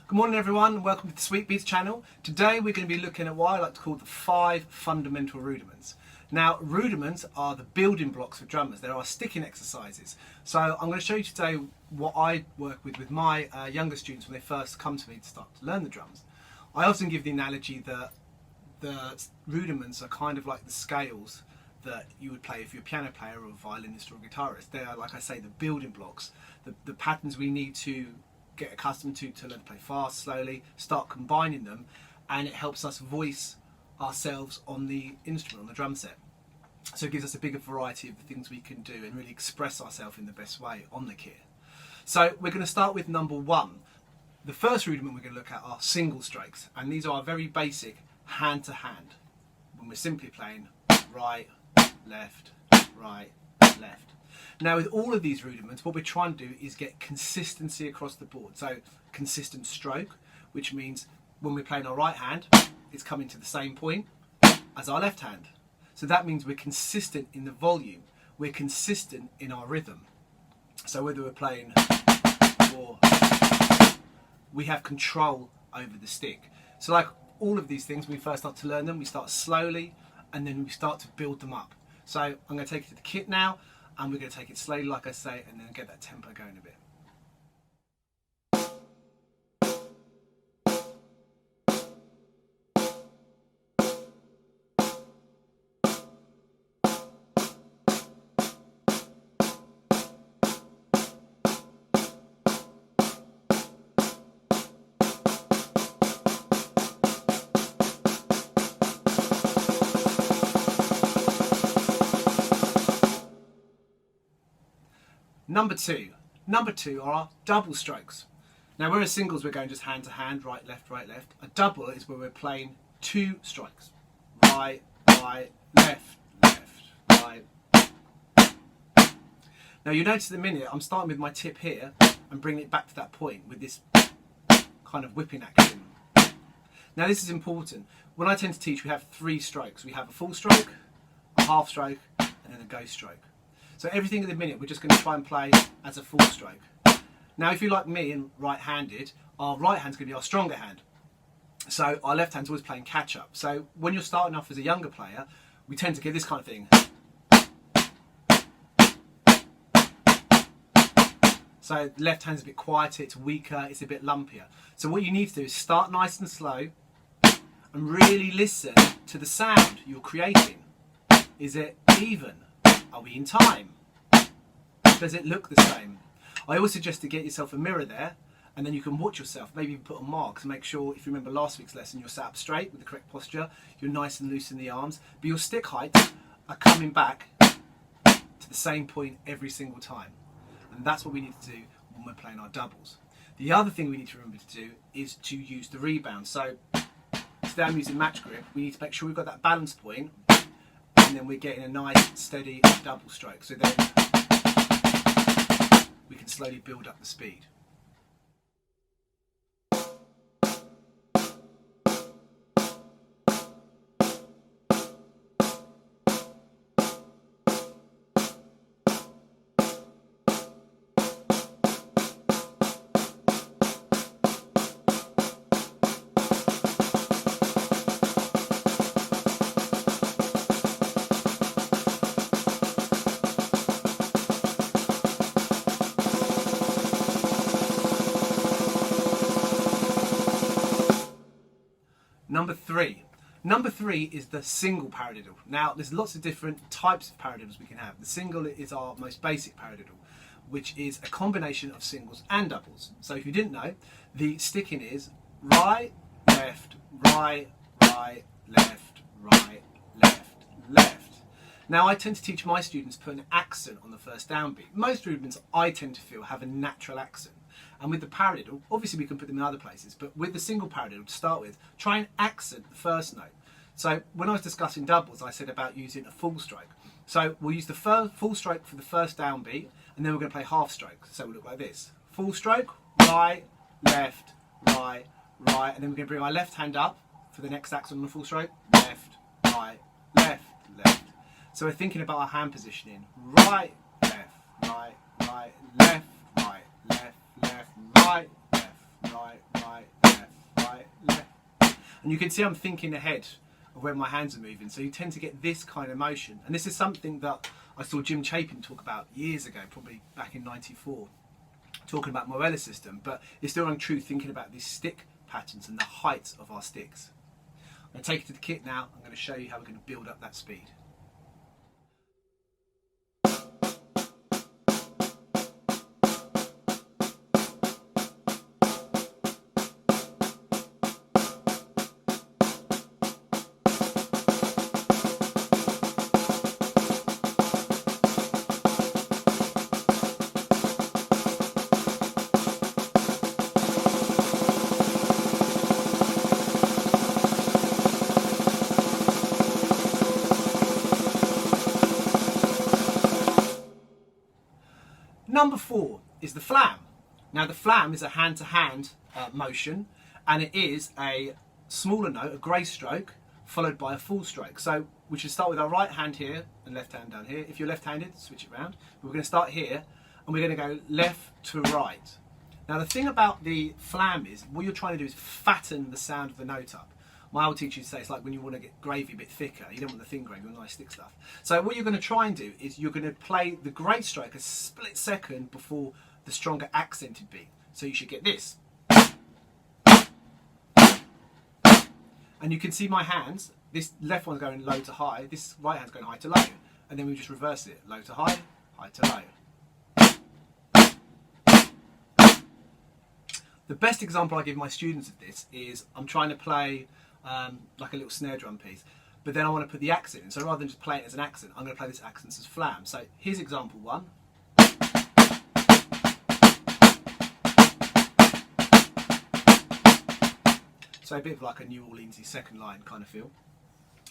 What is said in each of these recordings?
Good morning everyone, welcome to the Sweet Beats channel. Today we're going to be looking at what I like to call the 5 fundamental rudiments. Now rudiments are the building blocks for drummers. There are sticking exercises. So I'm going to show you today what I work with my younger students when they first come to me to start to learn the drums. I often give the analogy that the rudiments are kind of like the scales that you would play if you're a piano player or a violinist or a guitarist. They are, like I say, the building blocks, the patterns we need to get accustomed to learn to play fast, slowly, start combining them, and it helps us voice ourselves on the instrument, on the drum set. So it gives us a bigger variety of the things we can do and really express ourselves in the best way on the kit. So we're going to start with number 1. The first rudiment we're going to look at are single strokes, and these are very basic hand to hand when we're simply playing right, left, right, left. Now with all of these rudiments, what we're trying to do is get consistency across the board. So consistent stroke, which means when we're playing our right hand, it's coming to the same point as our left hand. So that means we're consistent in the volume, we're consistent in our rhythm. So whether we're playing or we have control over the stick. So like all of these things, when we first start to learn them, we start slowly and then we start to build them up. So I'm going to take you to the kit now, and we're going to take it slowly, like I say, and then get that tempo going a bit. Number two are our double strokes. Now whereas singles we're going just hand to hand, right, left, a double is where we're playing 2 strokes. Right, left, right. Now you notice in a minute I'm starting with my tip here and bringing it back to that point with this kind of whipping action. Now this is important. When I tend to teach, we have 3 strokes. We have a full stroke, a half stroke, and then a ghost stroke. So everything in the minute we're just going to try and play as a full stroke. Now if you're like me and right-handed, our right hand's going to be our stronger hand. So our left hand's always playing catch-up. So when you're starting off as a younger player, we tend to get this kind of thing. So the left hand's a bit quieter, it's weaker, it's a bit lumpier. So what you need to do is start nice and slow and really listen to the sound you're creating. Is it even? Are we in time? Does it look the same? I always suggest to get yourself a mirror there, and then you can watch yourself, maybe even put a mark to make sure, if you remember last week's lesson, you're sat up straight with the correct posture, you're nice and loose in the arms, but your stick heights are coming back to the same point every single time. And that's what we need to do when we're playing our doubles. The other thing we need to remember to do is to use the rebound. So today I'm using match grip, we need to make sure we've got that balance point, and then we're getting a nice steady double stroke. So then we can slowly build up the speed. Number three is the single paradiddle. Now there's lots of different types of paradiddles we can have. The single is our most basic paradiddle, which is a combination of singles and doubles. So if you didn't know, the sticking is right, left, right, left, left. Now I tend to teach my students to put an accent on the first downbeat. Most rudiments I tend to feel have a natural accent. And with the paradiddle, obviously we can put them in other places, but with the single paradiddle to start with, try and accent the first note. So when I was discussing doubles, I said about using a full stroke. So we'll use the full stroke for the first downbeat, and then we're going to play half stroke. So we'll look like this. Full stroke, right, left, right, and then we're going to bring our left hand up for the next accent on the full stroke, left, right, left. So we're thinking about our hand positioning. Right, left, right, left, right, left, right, And you can see I'm thinking ahead of where my hands are moving, so you tend to get this kind of motion. And this is something that I saw Jim Chapin talk about years ago, probably back in '94, talking about Morella system, but it's still untrue thinking about these stick patterns and the height of our sticks. I'm going to take it to the kit now. I'm going to show you how we're going to build up that speed. Number 4 is the flam. Now the flam is a hand-to-hand motion, and it is a smaller note, a grey stroke, followed by a full stroke. So we should start with our right hand here and left hand down here. If you're left-handed, switch it round. But we're going to start here, and we're going to go left to right. Now the thing about the flam is, what you're trying to do is fatten the sound of the note up. My old teacher used to say it's like when you want to get gravy a bit thicker, you don't want the thin gravy, you want nice thick stuff. So what you're going to try and do is you're going to play the great stroke a split second before the stronger accented beat. So you should get this. And you can see my hands, this left one's going low to high, this right hand's going high to low. And then we just reverse it, low to high to low. The best example I give my students of this is I'm trying to play like a little snare drum piece, but then I want to put the accent in. So rather than just play it as an accent, I'm going to play this accent as flam. So here's example 1. So a bit of like a New Orleansy second line kind of feel.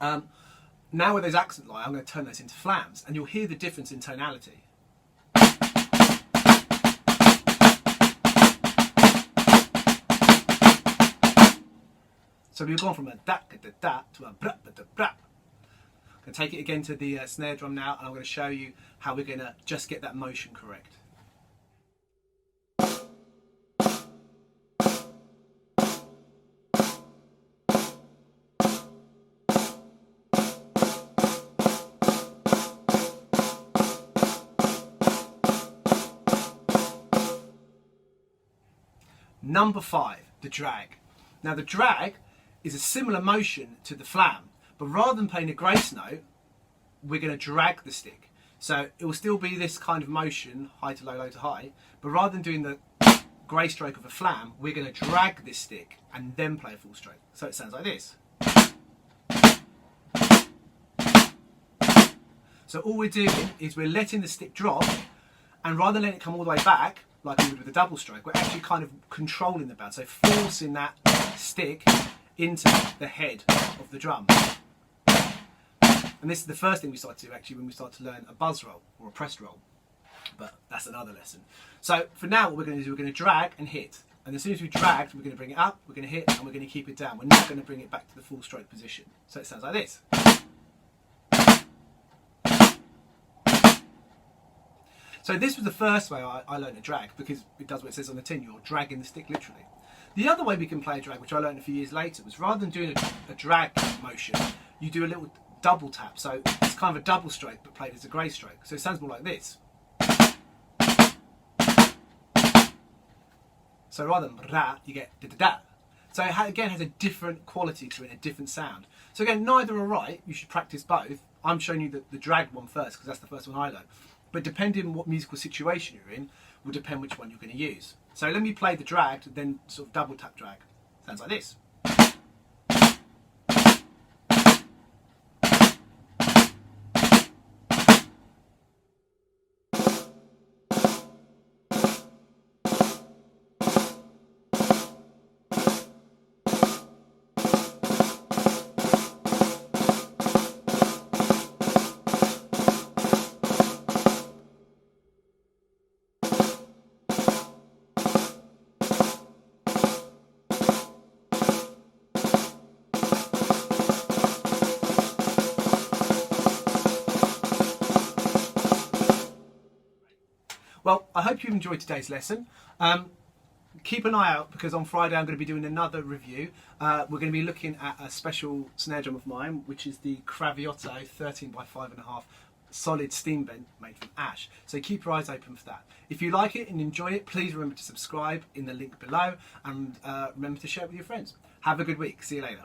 Now with those accent line, I'm going to turn those into flams, and you'll hear the difference in tonality. So we've gone from a da da da to a bra da bra. I'm going to take it again to the snare drum now, and I'm going to show you how we're going to just get that motion correct. Number 5, the drag. Now the drag is a similar motion to the flam, but rather than playing a grace note, we're going to drag the stick. So it will still be this kind of motion, high to low, low to high, but rather than doing the grey stroke of a flam, we're going to drag this stick and then play a full stroke. So it sounds like this. So all we're doing is we're letting the stick drop, and rather than letting it come all the way back, like we would with a double stroke, we're actually kind of controlling the bounce, so forcing that stick into the head of the drum. And this is the first thing we start to do actually when we start to learn a buzz roll or a pressed roll, but that's another lesson. So for now what we're going to do, we're going to drag and hit, and as soon as we dragged, we're going to bring it up, we're going to hit, and we're going to keep it down. We're not going to bring it back to the full stroke position. So it sounds like this. So this was the first way I learned to drag, because it does what it says on the tin, you're dragging the stick literally. The other way we can play a drag, which I learned a few years later, was rather than doing a drag motion, you do a little double tap. So it's kind of a double stroke, but played as a grey stroke. So it sounds more like this. So rather than ra, you get da da da. So it again has a different quality to it, a different sound. So again, neither are right. You should practice both. I'm showing you the drag one first, because that's the first one I learned. But depending on what musical situation you're in, will depend which one you're going to use. So let me play the drag, then sort of double tap drag. Sounds like this. Well, I hope you've enjoyed today's lesson. keep an eye out because on Friday I'm going to be doing another review. We're going to be looking at a special snare drum of mine, which is the Craviotto 13 by 5.5 solid steam vent made from ash. So keep your eyes open for that. If you like it and enjoy it, please remember to subscribe in the link below, and remember to share it with your friends. Have a good week. See you later.